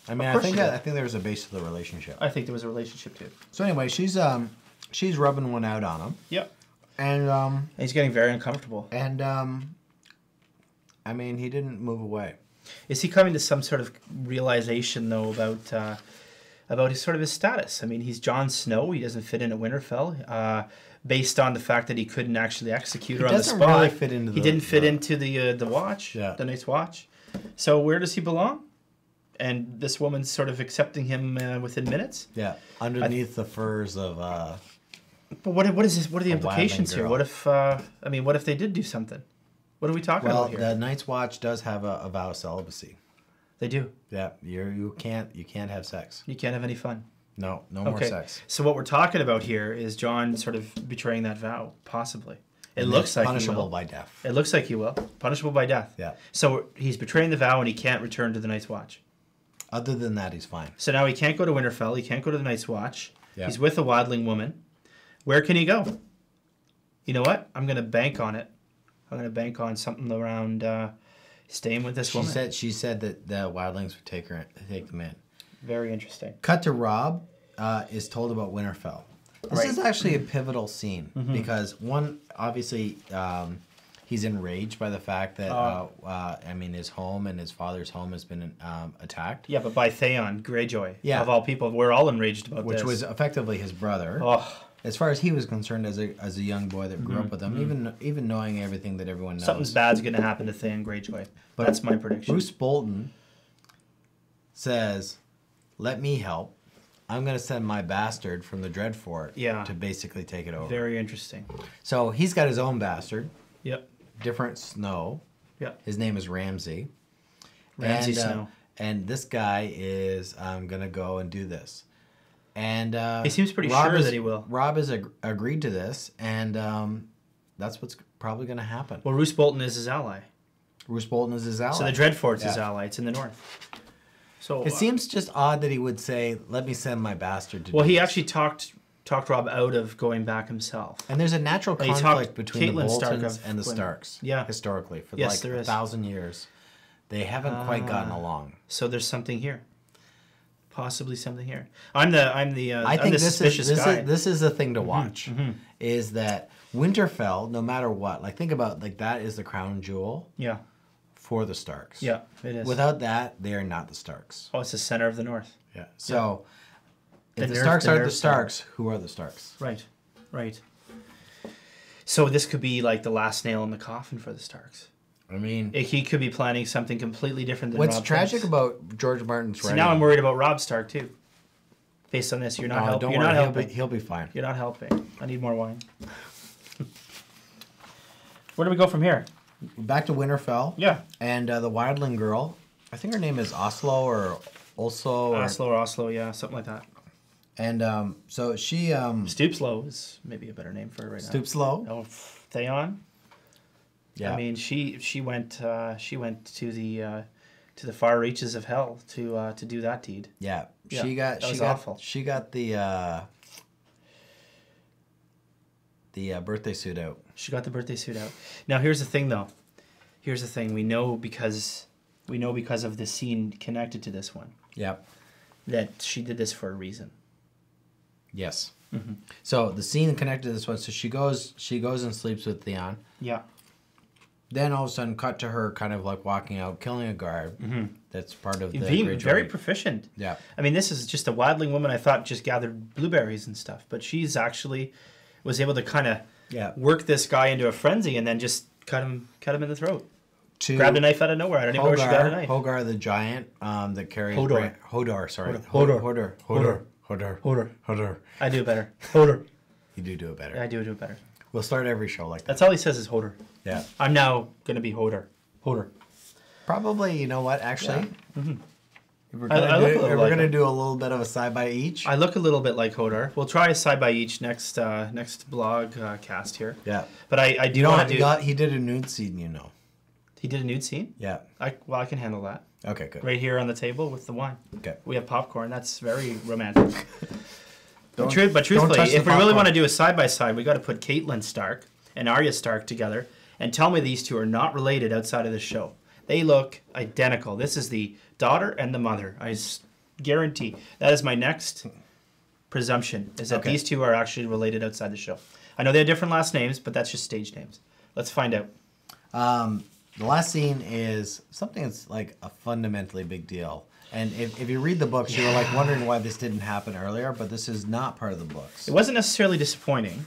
Speaker 1: I mean, I think there was a base to the relationship.
Speaker 2: I think there was a relationship, too.
Speaker 1: So anyway, she's rubbing one out on him.
Speaker 2: Yep.
Speaker 1: And
Speaker 2: he's getting very uncomfortable.
Speaker 1: And I mean, he didn't move away.
Speaker 2: Is he coming to some sort of realization, though, about his status? I mean, he's Jon Snow. He doesn't fit into Winterfell. Based on the fact that he couldn't actually execute her on the spot.
Speaker 1: Really fit into
Speaker 2: he didn't fit into the watch, the Night's Watch. So where does he belong? And this woman's sort of accepting him within minutes.
Speaker 1: Yeah, underneath the furs of.
Speaker 2: But what is this? What are the implications here? What if they did do something? What are we talking about here?
Speaker 1: Well, the Night's Watch does have a vow of celibacy.
Speaker 2: They do.
Speaker 1: Yeah, you can't have sex.
Speaker 2: You can't have any fun.
Speaker 1: No more sex.
Speaker 2: So what we're talking about here is Jon sort of betraying that vow, possibly. It looks like
Speaker 1: punishable by death.
Speaker 2: It looks like he will. Punishable by death.
Speaker 1: Yeah.
Speaker 2: So he's betraying the vow and he can't return to the Night's Watch.
Speaker 1: Other than that, he's fine.
Speaker 2: So now he can't go to Winterfell. He can't go to the Night's Watch.
Speaker 1: Yeah.
Speaker 2: He's with a wildling woman. Where can he go? You know what? I'm going to bank on it. I'm going to bank on something around staying with this woman.
Speaker 1: She said that the wildlings would take them in.
Speaker 2: Very interesting.
Speaker 1: Cut to Robb is told about Winterfell. This is actually a pivotal scene because one, obviously, he's enraged by the fact that his home and his father's home has been attacked.
Speaker 2: Yeah, but by Theon Greyjoy.
Speaker 1: Yeah.
Speaker 2: Of all people, we're all enraged about
Speaker 1: this.
Speaker 2: Which
Speaker 1: was effectively his brother.
Speaker 2: Oh.
Speaker 1: As far as he was concerned, as a young boy that grew up with him, even knowing everything that everyone knows.
Speaker 2: Something's bad's going to happen to Theon Greyjoy. But that's my prediction.
Speaker 1: Bruce Bolton says, "Let me help. I'm going to send my bastard from the Dreadfort to basically take it over."
Speaker 2: Very interesting.
Speaker 1: So he's got his own bastard.
Speaker 2: Yep.
Speaker 1: Different Snow.
Speaker 2: Yep.
Speaker 1: His name is Ramsay.
Speaker 2: Ramsay Snow.
Speaker 1: And this guy is going to go and do this. And
Speaker 2: he seems pretty sure that he will.
Speaker 1: Robb has agreed to this, and that's what's probably going to happen.
Speaker 2: Well, Roose Bolton is his ally.
Speaker 1: Roose Bolton is his ally.
Speaker 2: So the Dreadfort's his ally. It's in the north. So
Speaker 1: it seems just odd that he would say, "Let me send my bastard to."
Speaker 2: Well, he actually talked Robb out of going back himself.
Speaker 1: And there's a natural conflict between the Boltons and the Starks.
Speaker 2: Yeah,
Speaker 1: historically for like 1,000 years, they haven't quite gotten along.
Speaker 2: So there's something here. Possibly something here. I'm the suspicious guy.
Speaker 1: This is the thing to watch. Is that Winterfell, no matter what, like think about that is the crown jewel.
Speaker 2: Yeah.
Speaker 1: For the Starks.
Speaker 2: Yeah, it is.
Speaker 1: Without that, they are not the Starks.
Speaker 2: Oh, it's the center of the North.
Speaker 1: Yeah. So if the Starks are the Starks, who are the Starks?
Speaker 2: Right. Right. So this could be like the last nail in the coffin for the Starks.
Speaker 1: I mean,
Speaker 2: he could be planning something completely different than
Speaker 1: what's
Speaker 2: Robb
Speaker 1: tragic
Speaker 2: thinks.
Speaker 1: about George Martin's writing.
Speaker 2: So now I'm worried about Robb Stark too. Based on this, you're not helping.
Speaker 1: Don't worry, helping. He'll be fine.
Speaker 2: You're not helping. I need more wine. Where do we go from here?
Speaker 1: Back to Winterfell.
Speaker 2: Yeah.
Speaker 1: And the wildling girl, I think her name is Oslo or Olso.
Speaker 2: Oslo, yeah, something like that.
Speaker 1: And so she...
Speaker 2: Stoopslow is maybe a better name for her right now.
Speaker 1: Stoopslow?
Speaker 2: Oh, Theon?
Speaker 1: Yeah.
Speaker 2: I mean, she went to the far reaches of hell to do that deed.
Speaker 1: Yeah.
Speaker 2: That was awful.
Speaker 1: She got the birthday suit out.
Speaker 2: She got the birthday suit out. Now here's the thing, though. Here's the thing. We know because of the scene connected to this one.
Speaker 1: Yeah.
Speaker 2: That she did this for a reason.
Speaker 1: Yes. So the scene connected to this one. So she goes and sleeps with Theon.
Speaker 2: Yeah.
Speaker 1: Then all of a sudden, cut to her kind of like walking out, killing a guard. That's part of the
Speaker 2: Being very proficient.
Speaker 1: Yeah.
Speaker 2: I mean, this is just a wildling woman. I thought just gathered blueberries and stuff, but she's actually was able to kind of work this guy into a frenzy and then just cut him in the throat. Grabbed a knife out of nowhere. I don't even know where she got a knife.
Speaker 1: Hodor the giant that carries... Hodor, sorry. Hodor.
Speaker 2: I do it better. Hodor.
Speaker 1: You do it better.
Speaker 2: I do it better.
Speaker 1: We'll start every show like that.
Speaker 2: That's all he says is Hodor.
Speaker 1: Yeah.
Speaker 2: I'm now going to be Hodor. Hodor.
Speaker 1: Probably, you know what, actually...
Speaker 2: Yeah.
Speaker 1: We're going to do a little bit of a side by each.
Speaker 2: I look a little bit like Hodor. We'll try a side by each next blog cast here.
Speaker 1: Yeah.
Speaker 2: But I do want to do...
Speaker 1: He did a nude scene, you know.
Speaker 2: He did a nude scene?
Speaker 1: Yeah.
Speaker 2: I can handle that.
Speaker 1: Okay, good.
Speaker 2: Right here on the table with the wine.
Speaker 1: Okay.
Speaker 2: We have popcorn. That's very romantic. But truthfully, if we really want to do a side-by-side, we got to put Catelyn Stark and Arya Stark together and tell me these two are not related outside of the show. They look identical. This is the daughter and the mother. I guarantee. That is my next presumption, is that these two are actually related outside the show. I know they have different last names, but that's just stage names. Let's find out.
Speaker 1: The last scene is something that's like a fundamentally big deal. And if you read the books, you were like wondering why this didn't happen earlier, but this is not part of the books.
Speaker 2: It wasn't necessarily disappointing.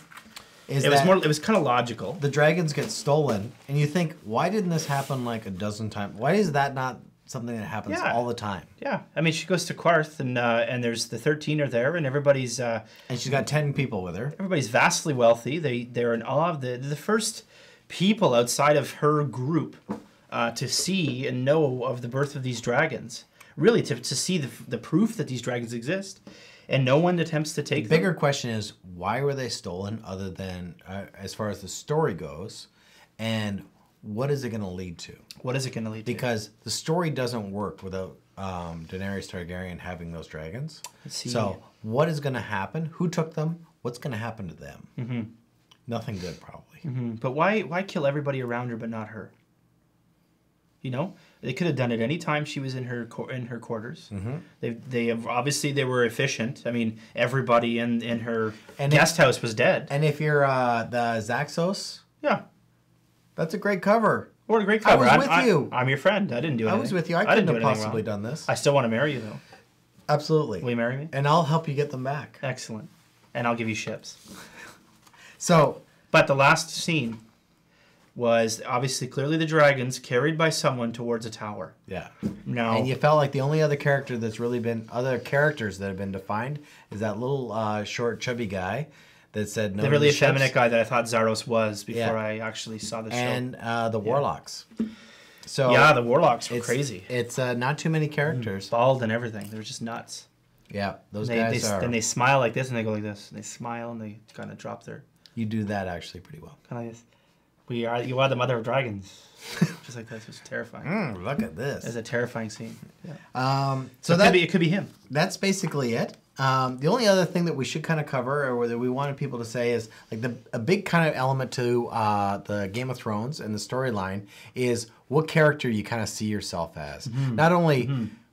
Speaker 2: It was kind of logical.
Speaker 1: The dragons get stolen, and you think, why didn't this happen like a dozen times? Why is that not something that happens all the time?
Speaker 2: Yeah. I mean, she goes to Qarth, and there's the 13 are there, and everybody's... and
Speaker 1: she's got 10 people with her.
Speaker 2: Everybody's vastly wealthy. They're in awe of the first people outside of her group to see and know of the birth of these dragons. Really, to see the proof that these dragons exist. And no one attempts to take them.
Speaker 1: The bigger question is, why were they stolen other than, as far as the story goes, and what is it going to lead to?
Speaker 2: What is it going to lead to?
Speaker 1: Because the story doesn't work without Daenerys Targaryen having those dragons. So what is going to happen? Who took them? What's going to happen to them? Nothing good, probably.
Speaker 2: But why kill everybody around her but not her? You know, they could have done it any time she was in her quarters. They obviously they were efficient. I mean, everybody in her guest house was dead.
Speaker 1: And if you're the Zaxos, that's a great cover.
Speaker 2: What a great cover!
Speaker 1: I was with you.
Speaker 2: I'm your friend. I didn't do anything.
Speaker 1: I was with you. I couldn't have possibly done this.
Speaker 2: I still want to marry you though.
Speaker 1: Absolutely.
Speaker 2: Will you marry me?
Speaker 1: And I'll help you get them back.
Speaker 2: Excellent. And I'll give you ships. But the last scene was obviously clearly the dragons carried by someone towards a tower.
Speaker 1: Yeah.
Speaker 2: No.
Speaker 1: And you felt like the only other character that's really been, other characters that have been defined is that little short chubby guy that said no.
Speaker 2: The really effeminate guy that I thought Zaros was before I actually saw the show.
Speaker 1: And the warlocks. So
Speaker 2: yeah, the warlocks were crazy.
Speaker 1: It's not too many characters.
Speaker 2: Bald and everything. They were just nuts.
Speaker 1: Yeah, those guys are.
Speaker 2: Then they smile like this and they go like this. They smile and they kind of drop their...
Speaker 1: You do that actually pretty well.
Speaker 2: Kind of like this. You are the mother of dragons. Just like that. It was terrifying.
Speaker 1: Look at this.
Speaker 2: It's a terrifying scene.
Speaker 1: Yeah.
Speaker 2: So it could be him.
Speaker 1: That's basically it. The only other thing that we should kind of cover, or that we wanted people to say, is like a big kind of element to the Game of Thrones and the storyline is what character you kind of see yourself as. Not only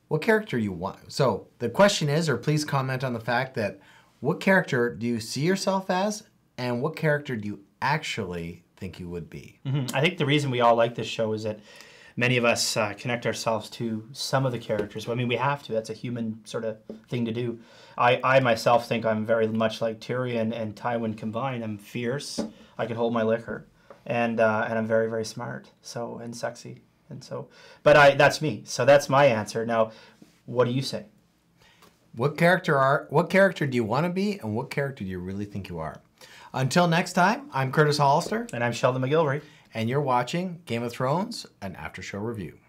Speaker 1: what character you want. So the question is, or please comment on the fact that what character do you see yourself as, and what character do you actually think you would be?
Speaker 2: I think the reason we all like this show is that many of us connect ourselves to some of the characters. Well, I mean, we have to. That's a human sort of thing to do. I myself think I'm very much like Tyrion and Tywin combined. I'm fierce. I can hold my liquor, and I'm very, very smart. And sexy, But that's me. So that's my answer. Now, what do you say?
Speaker 1: What character do you want to be, and what character do you really think you are? Until next time, I'm Curtis Hollister.
Speaker 2: And I'm Sheldon MacGillivray.
Speaker 1: And you're watching Game of Thrones, an after show review.